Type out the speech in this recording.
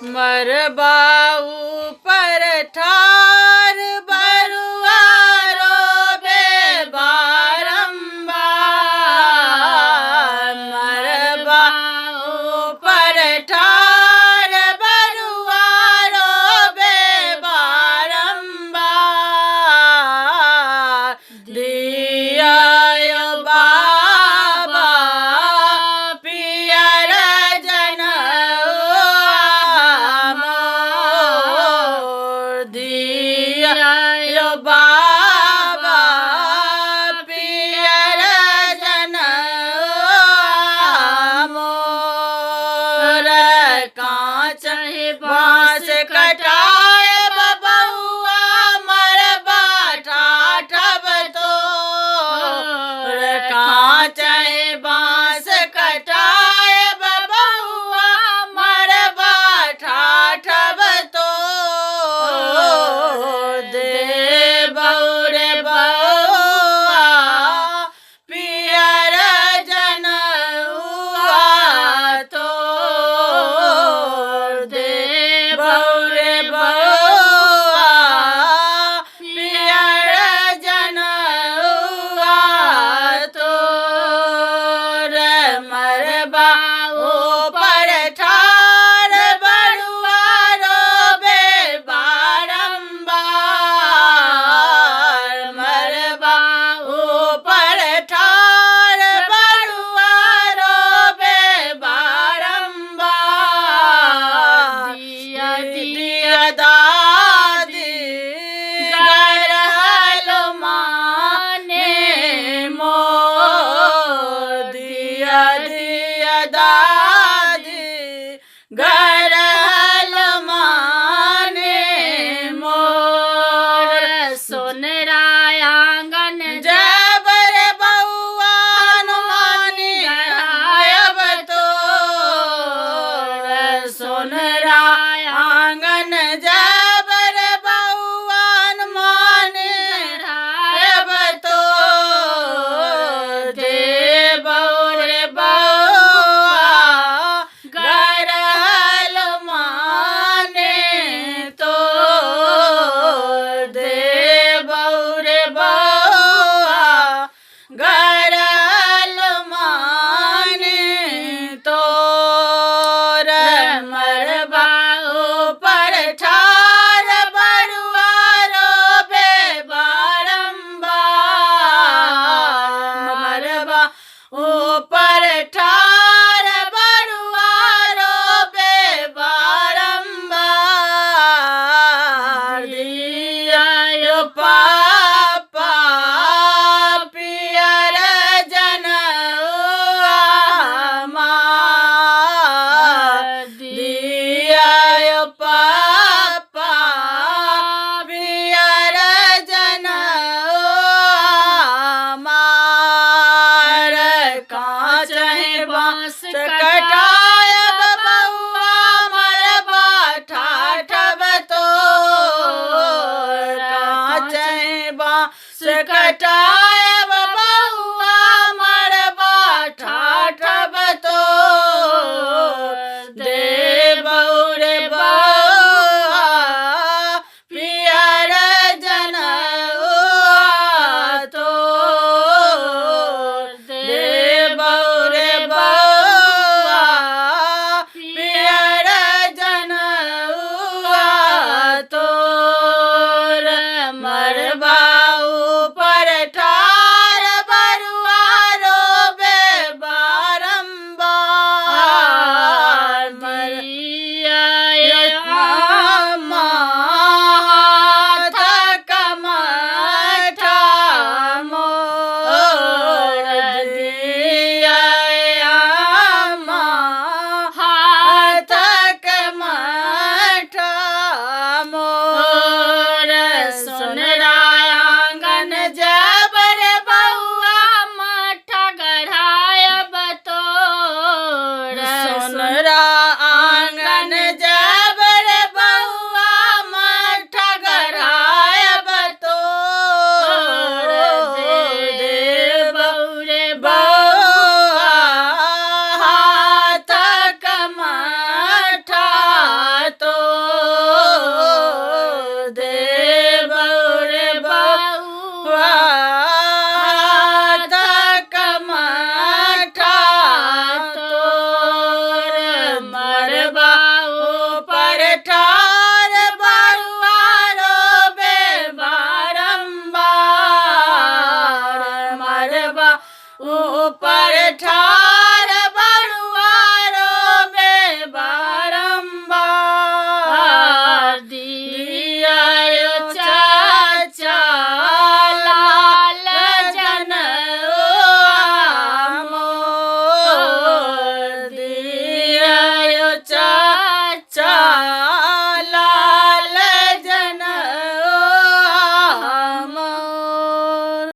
मरबा ऊपर ठार बरुआ रोबे बारंबार। मरबा ऊपर ठार बरुआ रोबे बारंबार। दिया यो बाबा पियर जनउआ मोर। दिया यो बाबा पियर जनउआ मोर। कांच बांस कटाए बबुआ मरबा ठाठब तोर। कांच बांस कटाए बबुआ मरबा ठाठब तोर। दे बौरे बउआ पियर जनउआ तोर। दे बौरे बउआ पियर जनउआ तोर। मरबा ऊपर ठार बरुआ रोबे बारंबार। मरबा ऊपर ठार बरुआ रोबे बारंबार। दिया दादी गरहल माने मोर। दिया दादी गरहल माने मोर। सोनरा आंगन जबर बउआ हनुमानी गढ़ायब तोर। सोनरा आंगन जबर बउआ हनुमानी गढ़ायब तोर। दे बौरे बउआ गरहल माने तोर। दे बौरे बउआ गरहल माने तोर। मरबा ऊपर ठार बरुआ रोबे बारंबार। मरबा ऊपर ठार बरुआ रोबे बारंबार। दिया यो पापा पियर जनउआ मार। दिया यो पापा पियर जनउआ मार। कांच बांस कटाए बबुआ मरबा ठाठब तोर। कांच बांस कटाए बबुआ मरबा ठाठब तोर। दे बौरे बउआ पियर जनउआ तोर। दे बौरे बउआ पियर जनउआ तोर। मरबा ऊपर ठार पर